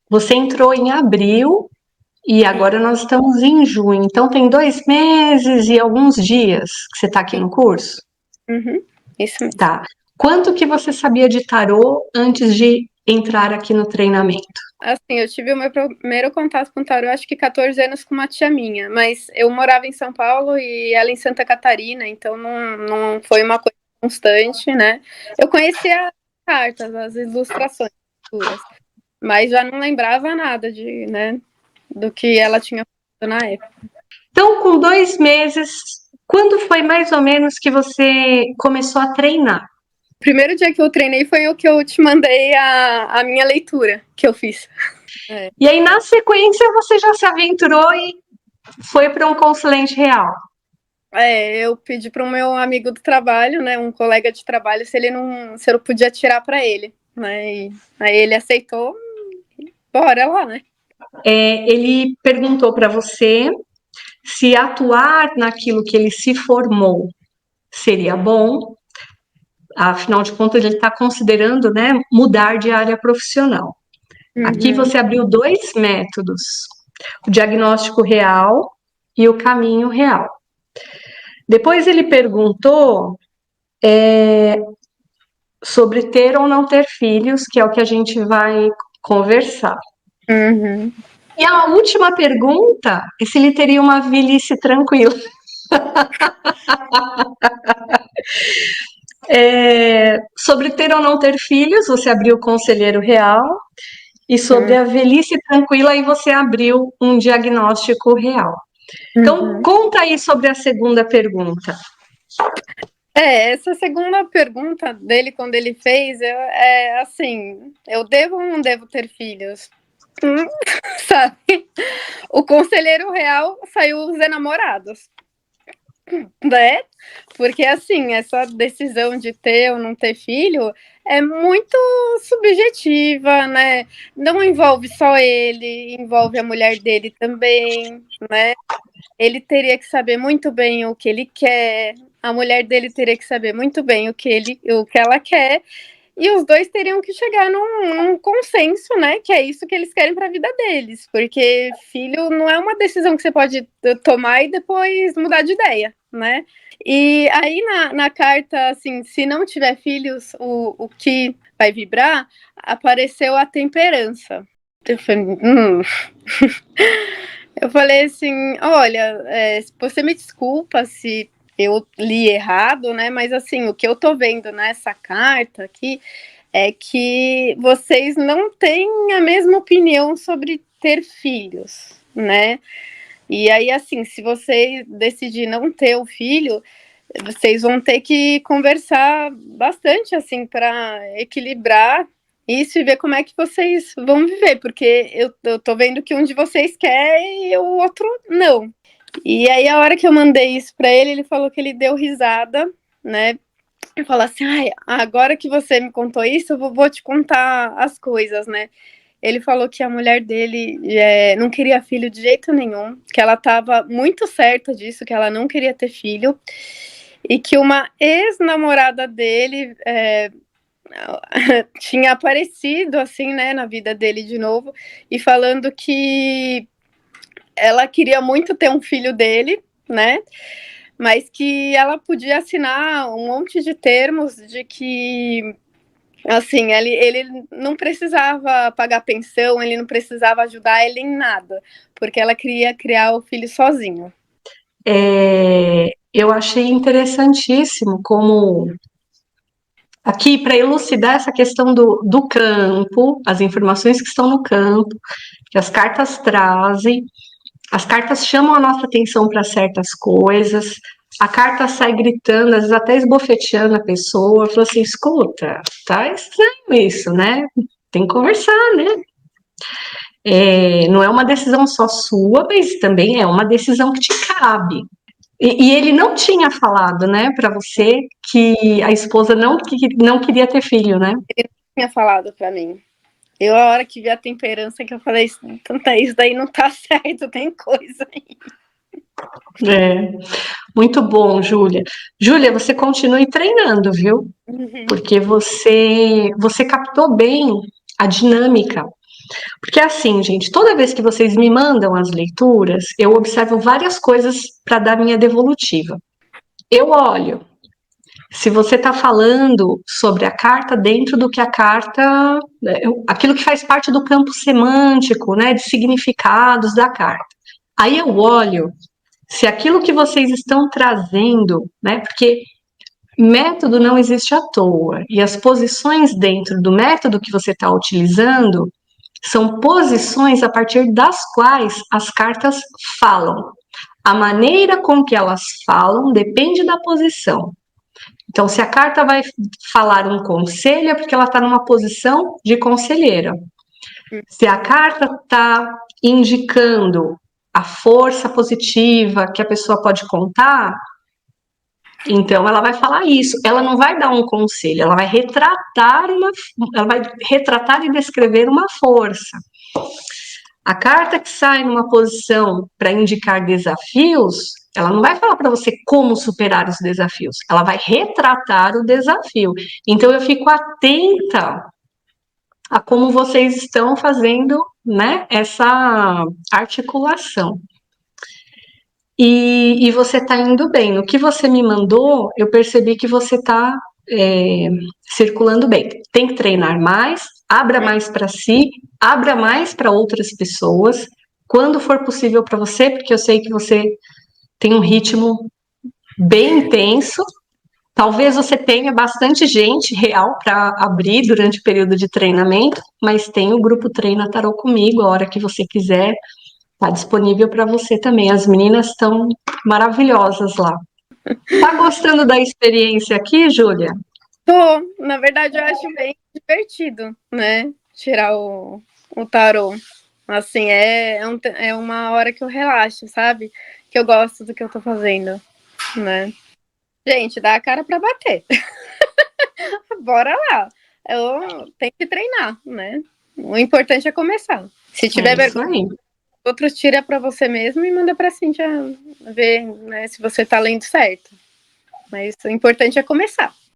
Você entrou em abril e agora nós estamos em junho. Então tem 2 meses e alguns dias que você está aqui no curso? Uhum, isso mesmo. Tá. Quanto que você sabia de tarô antes de entrar aqui no treinamento? Assim, eu tive o meu primeiro contato com tarô, acho que 14 anos, com uma tia minha, mas eu morava em São Paulo e ela em Santa Catarina, então não foi uma coisa constante, né? Eu conhecia as cartas, as ilustrações, mas já não lembrava nada né, do que ela tinha feito na época. Então, com 2 meses, quando foi mais ou menos que você começou a treinar? O primeiro dia que eu treinei foi o que eu te mandei a minha leitura que eu fiz. E aí, na sequência, você já se aventurou e foi para um consulente real? Eu pedi para o meu amigo do trabalho, né, um colega de trabalho, se eu podia tirar para ele, né? E aí ele aceitou, bora lá, né? Ele perguntou para você se atuar naquilo que ele se formou seria bom. Afinal de contas, ele está considerando, né, mudar de área profissional. Aqui você abriu 2 métodos: o diagnóstico real e o caminho real. Depois ele perguntou sobre ter ou não ter filhos, que é o que a gente vai conversar. Uhum. E a última pergunta é se ele teria uma velhice tranquila. Sobre ter ou não ter filhos, você abriu o conselheiro real. E sobre a velhice tranquila, aí você abriu um diagnóstico real. Então, conta aí sobre a segunda pergunta. Essa segunda pergunta dele, quando ele fez, assim, eu devo ou não devo ter filhos? Sabe? O conselheiro real saiu os enamorados, né? Porque, assim, essa decisão de ter ou não ter filho é muito subjetiva, né? Não envolve só ele, envolve a mulher dele também, né? Ele teria que saber muito bem o que ele quer, a mulher dele teria que saber muito bem o que ela quer, e os dois teriam que chegar num consenso, né? Que é isso que eles querem para a vida deles, porque filho não é uma decisão que você pode tomar e depois mudar de ideia, né? E aí na carta, assim, se não tiver filhos, o que vai vibrar, apareceu a temperança. Eu falei, Eu falei assim, olha, você me desculpa se eu li errado, né? Mas assim, o que eu tô vendo nessa carta aqui é que vocês não têm a mesma opinião sobre ter filhos, né? E aí, assim, se você decidir não ter o filho, vocês vão ter que conversar bastante, assim, para equilibrar isso e ver como é que vocês vão viver, porque eu tô vendo que um de vocês quer e o outro não. E aí, a hora que eu mandei isso para ele, ele falou que ele deu risada, né? E falou assim: ai, agora que você me contou isso, eu vou te contar as coisas, né? Ele falou que a mulher dele não queria filho de jeito nenhum, que ela estava muito certa disso, que ela não queria ter filho, e que uma ex-namorada dele tinha aparecido assim, né, na vida dele de novo, e falando que ela queria muito ter um filho dele, né? Mas que ela podia assinar um monte de termos de que, assim, ele não precisava pagar pensão, ele não precisava ajudar ele em nada, porque ela queria criar o filho sozinho. Eu achei interessantíssimo como aqui para elucidar essa questão do campo, as informações que estão no campo, que as cartas trazem, as cartas chamam a nossa atenção para certas coisas, a carta sai gritando, às vezes até esbofeteando a pessoa, fala assim, escuta, tá estranho isso, né? Tem que conversar, né? Não é uma decisão só sua, mas também é uma decisão que te cabe. E ele não tinha falado, né, para você que a esposa não queria ter filho, né? Ele tinha falado para mim. Eu, a hora que vi a temperança, que eu falei, então isso daí não tá certo, tem coisa aí. Muito bom, Júlia. Júlia, você continue treinando, viu? Porque você captou bem a dinâmica Porque assim, gente, toda vez que vocês me mandam as leituras, eu observo várias coisas para dar minha devolutiva. Eu olho se você está falando sobre a carta dentro do que a carta, aquilo que faz parte do campo semântico, né, de significados da carta. Aí eu olho se aquilo que vocês estão trazendo, né, porque método não existe à toa, e as posições dentro do método que você está utilizando são posições a partir das quais as cartas falam. A maneira com que elas falam depende da posição. Então, se a carta vai falar um conselho, é porque ela está numa posição de conselheira. Se a carta está indicando a força positiva que a pessoa pode contar, então ela vai falar isso. Ela não vai dar um conselho, ela vai retratar e descrever uma força. A carta que sai numa posição para indicar desafios, ela não vai falar para você como superar os desafios, ela vai retratar o desafio. Então eu fico atenta a como vocês estão fazendo, né, essa articulação. E você está indo bem. No que você me mandou, eu percebi que você está circulando bem. Tem que treinar mais, abra mais para si, abra mais para outras pessoas, quando for possível para você, porque eu sei que você tem um ritmo bem intenso. Talvez você tenha bastante gente real para abrir durante o período de treinamento, mas tem o grupo Treina Tarô Comigo, a hora que você quiser, está disponível para você também. As meninas estão maravilhosas lá. Tá gostando da experiência aqui, Júlia? Tô, na verdade, eu acho bem divertido, né? Tirar o tarô. Assim, é uma hora que eu relaxo, sabe? Que eu gosto do que eu tô fazendo, né? Gente, dá a cara pra bater. Bora lá. Eu tenho que treinar, né? O importante é começar. Se tiver vergonha, outro tira pra você mesmo e manda pra Cíntia ver, né, se você tá lendo certo. Mas o importante é começar.